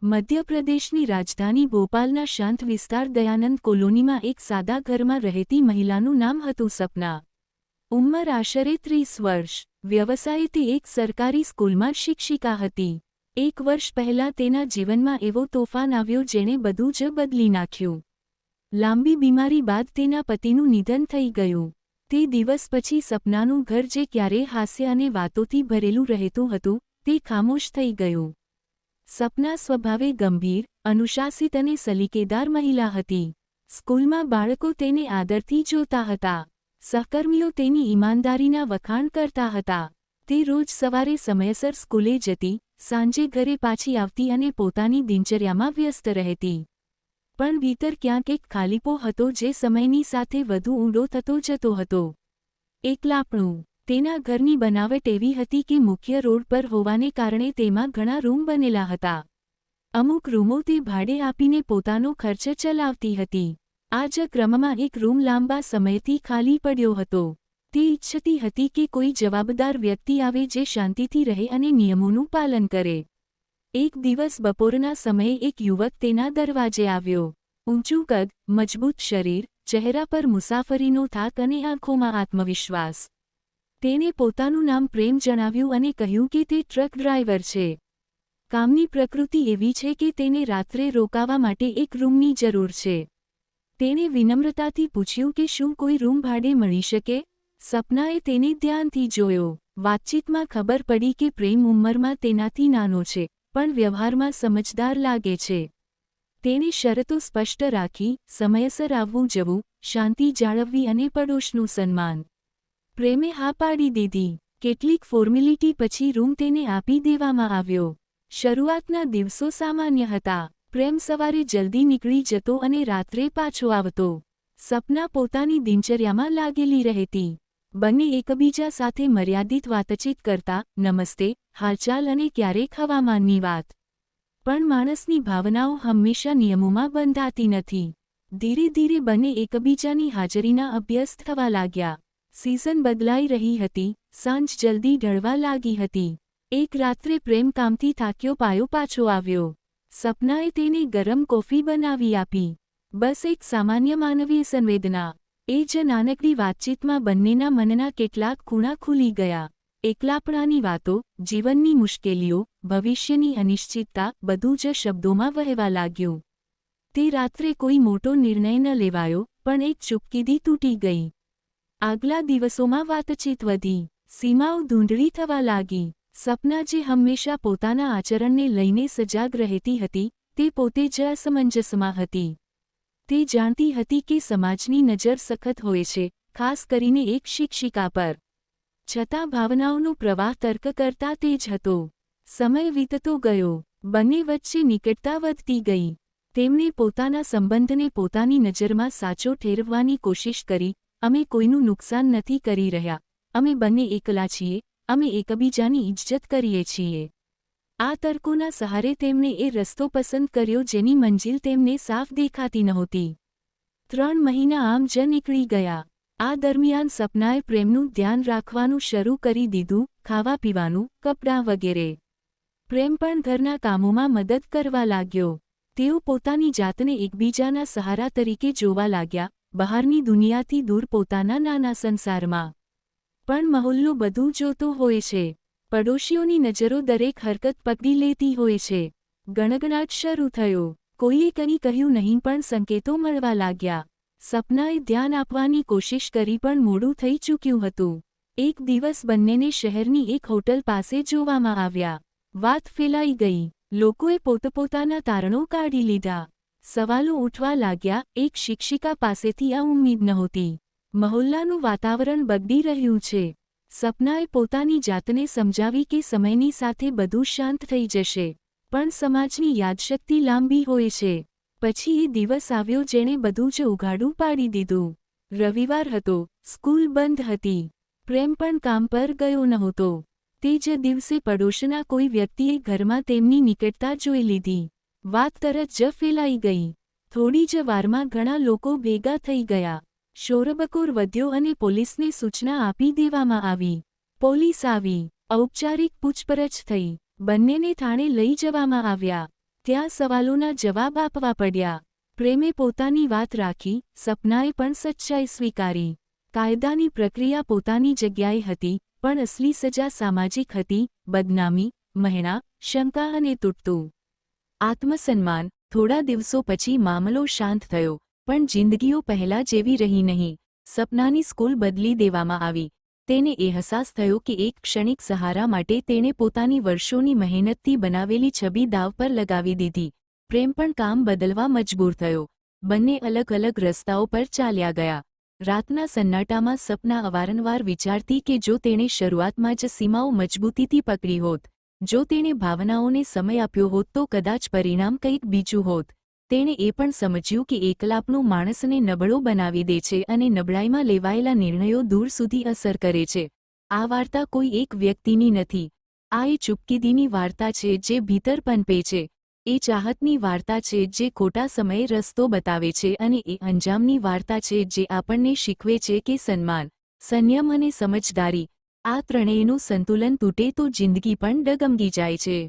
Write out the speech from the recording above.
મધ્યપ્રદેશની રાજધાની ભોપાલના શાંત વિસ્તાર દયાનંદ કોલોનીમાં એક સાદા ઘરમાં રહેતી મહિલાનું નામ હતું સપના. ઉંમર આશરે 30 વર્ષ. વ્યવસાયે તે એક સરકારી સ્કૂલમાં શિક્ષિકા હતી. એક વર્ષ પહેલાં તેના જીવનમાં એવો તોફાન આવ્યો જેણે બધું જ બદલી નાખ્યું. લાંબી બીમારી બાદ તેના પતિનું નિધન થઈ ગયું. તે દિવસ પછી સપનાનું ઘર જે ક્યારેય હાસ્ય અને વાતોથી ભરેલું રહેતું હતું, તે ખામોશ થઈ ગયું. સપના સ્વભાવે ગંભીર, અનુશાસિત અને સલીકેદાર મહિલા હતી. સ્કૂલમાં બાળકો તેને આદરથી જોતા હતા. સહકર્મીઓ તેની ઈમાનદારીના વખાણ કરતા હતા. તે રોજ સવારે સમયસર સ્કૂલે જતી, સાંજે ઘરે પાછી આવતી અને પોતાની દિનચર્યામાં વ્યસ્ત રહેતી. પણ ભીતર ક્યાંક એક ખાલીપો હતો જે સમયની સાથે વધુ ઊંડો થતો જતો હતો. એકલાપણું. તેના ઘરની બનાવટ એવી હતી કે મુખ્ય રોડ પર હોવાને કારણે તેમાં ઘણા રૂમ બનેલા હતા. અમુક રૂમો તે ભાડે આપીને પોતાનો ખર્ચ ચલાવતી હતી. આ જ ક્રમમાં એક રૂમ લાંબા સમયથી ખાલી પડ્યો હતો. તે ઈચ્છતી હતી કે કોઈ જવાબદાર વ્યક્તિ આવે જે શાંતિથી રહે અને નિયમોનું પાલન કરે. એક દિવસ બપોરના સમયે એક યુવક તેના દરવાજે આવ્યો. ઊંચું કદ, મજબૂત શરીર, ચહેરા પર મુસાફરીનો થાક અને આંખોમાં આત્મવિશ્વાસ. તેણે પોતાનું નામ પ્રેમ જણાવ્યું અને કહ્યું કે તે ટ્રક ડ્રાઈવર છે. કામની પ્રકૃતિ એવી છે કે તેને રાત્રે રોકાવા માટે એક રૂમની જરૂર છે. તેણે વિનમ્રતાથી પૂછ્યું કે શું કોઈ રૂમ ભાડે મળી શકે? સપનાએ તેને ધ્યાનથી જોયો. વાતચીતમાં ખબર પડી કે પ્રેમ ઉંમરમાં તેનાથી નાનો છે, પણ વ્યવહારમાં સમજદાર લાગે છે. તેણે શરતો સ્પષ્ટ રાખી, સમયસર આવવું જવું, શાંતિ જાળવવી અને પડોશનું સન્માન. પ્રેમે હા પાડી દીધી. કેટલીક ફોર્મેલિટી પછી રૂમ તેને આપી દેવામાં આવ્યો. શરૂઆતના દિવસો સામાન્ય હતા. પ્રેમ સવારે જલ્દી નીકળી જતો અને રાત્રે પાછો આવતો. સપના પોતાની દિનચર્યામાં લાગેલી રહેતી. બંને એકબીજા સાથે મર્યાદિત વાતચીત કરતા, નમસ્તે, હાલચાલ અને ક્યારેક હવામાનની વાત. પણ માણસની ભાવનાઓ હંમેશા નિયમોમાં બંધાતી નથી. ધીરે ધીરે બંને એકબીજાની હાજરીના અભ્યસ્ત થવા લાગ્યા. સિઝન બદલાઈ રહી હતી, સાંજ જલ્દી ઢળવા લાગી હતી. એક રાત્રે પ્રેમ કામથી થાક્યો પાયો પાછો આવ્યો. સપનાએ તેને ગરમ કોફી બનાવી આપી. બસ એક સામાન્ય માનવીય સંવેદના. એ જ નાનકડી વાતચીતમાં બંનેના મનના કેટલાક ખૂણા ખુલી ગયા. એકલાપણાની વાતો, જીવનની મુશ્કેલીઓ, ભવિષ્યની અનિશ્ચિતતા, બધું જ શબ્દોમાં વહેવા લાગ્યું. તે રાત્રે કોઈ મોટો નિર્ણય ન લેવાયો, પણ એક ચૂપકીદી તૂટી ગઈ. આગલા દિવસોમાં વાતચીત વધી. સીમાઓ ધૂંધળી થવા લાગી. સપના જે હંમેશા પોતાના આચરણને લઈને સજાગ રહેતી હતી, તે પોતે જ અસમંજસમાં હતી. તે જાણતી હતી કે સમાજની નજર સખત હોય છે, ખાસ કરીને એક શિક્ષિકા પર. છતાં ભાવનાઓનો પ્રવાહ તર્ક કરતા તેજ હતો. સમય વીતતો ગયો. બંને વચ્ચે નિકટતા વધતી ગઈ. તેમણે પોતાના સંબંધને પોતાની નજરમાં સાચો ઠેરવવાની કોશિશ કરી. અમે કોઈનું નુકસાન નથી કરી રહ્યા. અમે બંને એકલા છીએ. અમે એકબીજાની ઇજ્જત કરીએ છીએ. આ તર્કોના સહારે તેમણે એ રસ્તો પસંદ કર્યો જેની મંજિલ તેમને સાફ દેખાતી નહોતી. 3 મહિના આમ જ નીકળી ગયા. આ દરમિયાન સપનાએ પ્રેમનું ધ્યાન રાખવાનું શરૂ કરી દીધું, ખાવા પીવાનું, કપડાં વગેરે. પ્રેમ પણ ઘરના કામોમાં મદદ કરવા લાગ્યો. તેઓ પોતાની જાતને એકબીજાના સહારા તરીકે જોવા લાગ્યા, બહારની દુનિયાથી દૂર પોતાના નાના સંસારમાં. પણ મહોલ્લો બધું જોતો હોય છે. પડોશીઓની નજરો દરેક હરકત પકડી લેતી હોય છે. ગણગણાટ શરૂ થયો. કોઈએ કંઈ કહ્યું નહીં પણ સંકેતો મળવા લાગ્યા. સપનાએ ધ્યાન આપવાની કોશિશ કરી પણ મોડું થઈ ચૂક્યું હતું. એક દિવસ બંનેને શહેરની એક હોટલ પાસે જોવામાં આવ્યા. વાત ફેલાઈ ગઈ. લોકોએ પોતપોતાના તારણો કાઢી લીધા. સવાલો ઉઠવા લાગ્યા. એક શિક્ષિકા પાસેથી આ ઉમ્મીદ નહોતી. મહોલ્લાનું વાતાવરણ બગડી રહ્યું છે. સપનાએ પોતાની જાતને સમજાવી કે સમયની સાથે બધું શાંત થઈ જશે. પણ સમાજની યાદશક્તિ લાંબી હોય છે. પછી એ દિવસ આવ્યો જેણે બધું જ ઉઘાડું પાડી દીધું. રવિવાર હતો. સ્કૂલ બંધ હતી. પ્રેમ પણ કામ પર ગયો નહોતો. તે જ દિવસે પડોશના કોઈ વ્યક્તિએ ઘરમાં તેમની નિકટતા જોઈ લીધી. વાત તરત જ ફેલાઈ ગઈ. થોડી જ વારમાં ઘણા લોકો ભેગા થઈ ગયા. શોરબકોર વધ્યો અને પોલીસને સૂચના આપી દેવામાં આવી. પોલીસ આવી. ઔપચારિક પૂછપરછ થઈ. બંનેને થાણે લઈ જવામાં આવ્યા. ત્યાં સવાલોના જવાબ આપવા પડ્યા. પ્રેમે પોતાની વાત રાખી, સપનાએ પણ સચ્ચાઈ સ્વીકારી. કાયદાની પ્રક્રિયા પોતાની જગ્યાએ હતી, પણ અસલી સજા સામાજિક હતી: બદનામી, મહેણા, શંકા અને તૂટતું આત્મસન્માન. થોડા દિવસો પછી મામલો શાંત થયો, પણ જિંદગીઓ પહેલા જેવી રહી નહીં. સપનાની સ્કૂલ બદલી દેવામાં આવી. તેને અહેસાસ થયો કે એક ક્ષણિક સહારા માટે તેણે પોતાની વર્ષોની મહેનતથી બનાવેલી છબી દાવ પર લગાવી દીધી. પ્રેમ પણ કામ બદલવા મજબૂર થયો. બંને અલગ અલગ રસ્તાઓ પર ચાલ્યા ગયા. રાતના સન્નાટામાં સપના અવારનવાર વિચારતી કે જો તેણે શરૂઆતમાં જ સીમાઓ મજબૂતીથી પકડી હોત, જો તેણે ભાવનાઓને સમય આપ્યો હોત તો કદાચ પરિણામ કંઈક બીજું હોત. તેણે એ પણ સમજ્યું કે એકલાપણું માણસને નબળો બનાવી દે છે અને નબળાઈમાં લેવાયેલા નિર્ણયો દૂર સુધી અસર કરે છે. આ વાર્તા કોઈ એક વ્યક્તિની નથી. આ એ ચૂપકીદીની વાર્તા છે જે ભીતર પનપે છે. એ ચાહતની વાર્તા છે જે ખોટા સમયે રસ્તો બતાવે છે, અને એ અંજામની વાર્તા છે જે આપણને શીખવે છે કે સન્માન, સંયમ અને સમજદારી, આ ત્રણેયનું સંતુલન તૂટે તો જિંદગી પણ ડગમગી જાય છે.